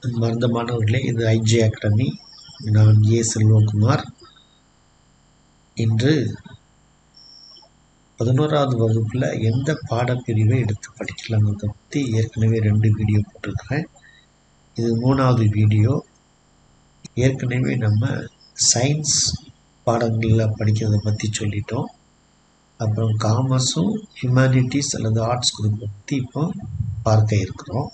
அன்பார்ந்த மாணவர்களே, இது ஐஜே அகாடமி. நான் ஏ செல்வகுமார். இன்று 11வது வகுப்பில் எந்த பாடப்பிரிவை எடுத்து படிக்கலாங்கிறத பற்றி ஏற்கனவே 2 வீடியோ போட்டிருக்கிறேன். இது 3வது வீடியோ. ஏற்கனவே நம்ம சயின்ஸ் பாடங்களில் படிக்கிறத பற்றி சொல்லிட்டோம். அப்புறம் காமர்ஸும் ஹியூமனிட்டிஸ் அல்லது ஆர்ட்ஸ் குரூப்பை பற்றி இப்போ பார்க்க இருக்கிறோம்.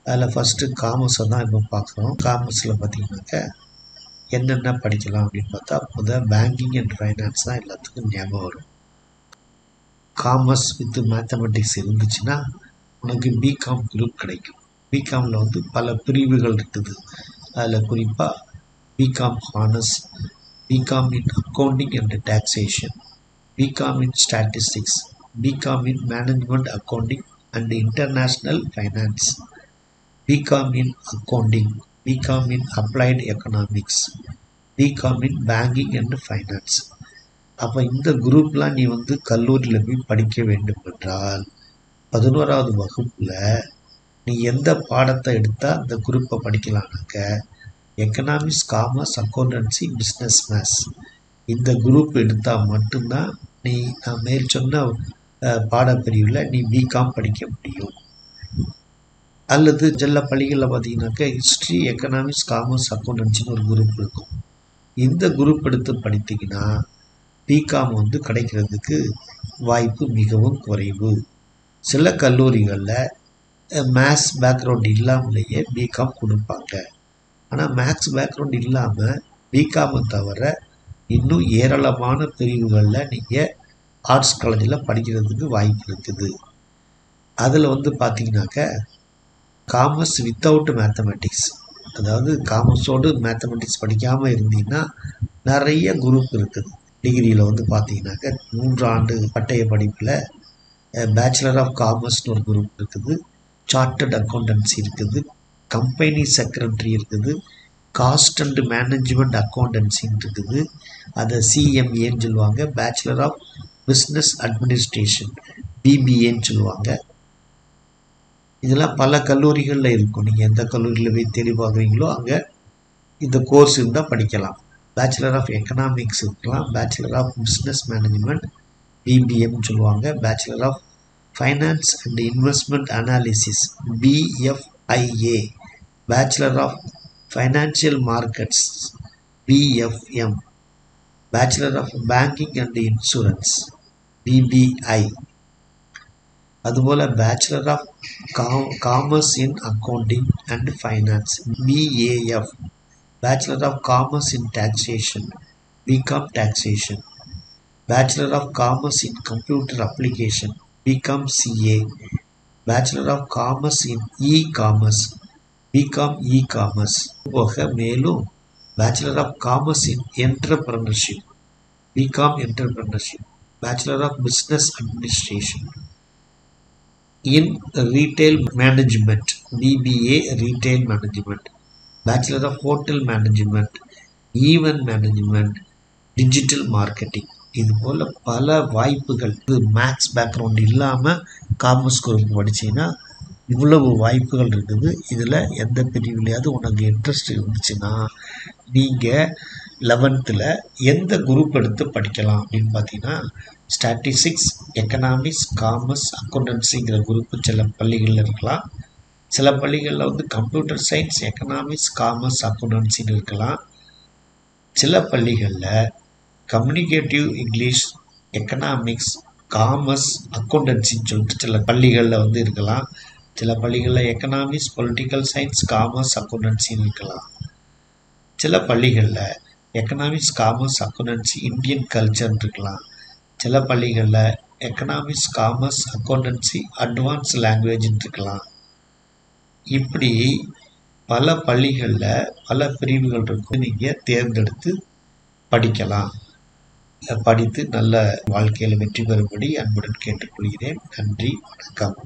அதில் ஃபஸ்ட்டு காமர்ஸை தான் இப்போ பார்க்குறோம். காமர்ஸில் பார்த்திங்கனாக்கா என்னென்ன படிக்கலாம் அப்படின்னு பார்த்தா, அப்போதான் பேங்கிங் அண்ட் ஃபைனான்ஸ் தான் எல்லாத்துக்கும் ஞாபகம் வரும். காமர்ஸ் வித் மேத்தமெட்டிக்ஸ் இருந்துச்சுன்னா உனக்கு பிகாம் குரூப் கிடைக்கும். பிகாமில் பல பிரிவுகள் இருக்குது. அதில் குறிப்பாக BCom honours, BCom in accounting and taxation, BCom in statistics, BCom in management accounting and international finance, BCom in accounting, BCom in applied economics, BCom in banking and finance. அப்போ இந்த குரூப்லாம் நீ கல்லூரியில் போய் படிக்க வேண்டும் என்றால் 11வது வகுப்பில் நீ எந்த பாடத்தை எடுத்தால் அந்த குரூப்பை படிக்கலான்னாக்க economics, commerce, accountancy, business maths இந்த குரூப் எடுத்தால் மட்டும்தான் நீ நான் மேல் சொன்ன பாடப்பிரிவில் நீ பிகாம் படிக்க முடியும். அல்லது சில பள்ளிகளில் பார்த்தீங்கன்னாக்கா ஹிஸ்ட்ரி, எக்கனாமிக்ஸ், காமர்ஸ், அக்கௌண்டன்சின்னு ஒரு குரூப் இருக்கும். இந்த குரூப் எடுத்து படித்தீங்கன்னா பிகாம் கிடைக்கிறதுக்கு வாய்ப்பு மிகவும் குறைவு. சில கல்லூரிகளில் மேத்ஸ் பேக்ரவுண்ட் இல்லாமலேயே பிகாம் கொடுப்பாங்க. ஆனால் மேத்ஸ் பேக்ரவுண்ட் இல்லாமல் பிகாமை தவிர இன்னும் ஏராளமான பிரிவுகளில் நீங்கள் ஆர்ட்ஸ் காலேஜில் படிக்கிறதுக்கு வாய்ப்பு இருக்குது. அதில் பார்த்தீங்கன்னாக்கா காமர்ஸ் வித்தவுட் மேத்தமெட்டிக்ஸ், அதாவது காமர்ஸோடு மேத்தமெட்டிக்ஸ் படிக்காமல் இருந்தீங்கன்னா நிறைய குரூப் இருக்குது. டிகிரியில் பார்த்தீங்கன்னாக்கா 3 ஆண்டு பட்டய படிப்பில் பேச்சுலர் ஆஃப் காமர்ஸ்னு ஒரு குரூப் இருக்குது, சார்ட்டர்ட் அக்கௌண்டன்சி இருக்குது, கம்பெனி செக்ரட்டரி இருக்குது, காஸ்ட் அண்ட் மேனேஜ்மெண்ட் அக்கௌண்டன்சின்னு இருக்குது, அதை சிஎம்ஏன்னு சொல்லுவாங்க, பேச்சுலர் ஆஃப் பிஸ்னஸ் அட்மினிஸ்ட்ரேஷன் பிபிஏன்னு சொல்லுவாங்க. இதெல்லாம் பல கல்லூரிகளில் இருக்கும். நீங்கள் எந்த கல்லூரியில் போய் தேடி பார்க்குறீங்களோ அங்கே இந்த கோர்ஸ் இருந்தால் படிக்கலாம். பேச்சுலர் ஆஃப் எக்கனாமிக்ஸ் இருக்கலாம், பேச்சுலர் ஆஃப் பிஸ்னஸ் மேனேஜ்மெண்ட் பிபிஎம்னு சொல்லுவாங்க, bachelor of finance and investment analysis BFIA, bachelor of financial markets BFM, bachelor of banking and insurance BBI, அதுபோல் bachelor of commerce in accounting and finance BAF, bachelor of commerce in taxation BCom taxation, bachelor of commerce in computer application BCom CA, bachelor of commerce in e commerce BCom e commerce. போக மேலும் bachelor of commerce in entrepreneurship BCom entrepreneurship, bachelor of business administration, in retail management BBA retail management, bachelor of hotel management, event management, digital marketing. இது போல் பல வாய்ப்புகள். இது maths background இல்லாமல் commerce group படித்தீங்கன்னா இவ்வளவு வாய்ப்புகள் இருக்குது. இதில் எந்த பிரிவுலையாவது உனக்கு இன்ட்ரெஸ்ட் இருந்துச்சுன்னா நீங்கள் 11th எந்த குரூப் எடுத்து படிக்கலாம் அப்படின்னு பார்த்தீங்கன்னா ஸ்டாட்டிஸ்டிக்ஸ், எக்கனாமிக்ஸ், காமர்ஸ், அக்கௌண்டன்சிங்கிற குரூப்பு சில பள்ளிகளில் இருக்கலாம். சில பள்ளிகளில் கம்ப்யூட்டர் சயின்ஸ், எக்கனாமிக்ஸ், காமர்ஸ், அக்கௌண்டன்சின்னு இருக்கலாம். சில பள்ளிகளில் கம்யூனிகேட்டிவ் இங்கிலீஷ், எக்கனாமிக்ஸ், காமர்ஸ், அக்கௌண்டன்சின்னு சொல்லிட்டு சில பள்ளிகளில் இருக்கலாம். சில பள்ளிகளில் எக்கனாமிக்ஸ், பொலிட்டிக்கல் சயின்ஸ், காமர்ஸ், அக்கௌண்டன்சின்னு இருக்கலாம். சில பள்ளிகளில் எக்கனாமிக்ஸ், காமர்ஸ், அக்கௌண்டன்சி, இந்தியன் கல்ச்சர்னு இருக்கலாம். சில பள்ளிகளில் எக்கனாமிக்ஸ், காமர்ஸ், அக்கௌண்டன்சி, அட்வான்ஸ் லாங்குவேஜ்னு இருக்கலாம். இப்படி பல பள்ளிகளில் பல பிரிவுகள் இருக்கும். நீங்கள் தேர்ந்தெடுத்து படிக்கலாம். படித்து நல்ல வாழ்க்கையில் வெற்றி பெறும்படி அன்புடன் கேட்டுக்கொள்கிறேன். நன்றி, வணக்கம்.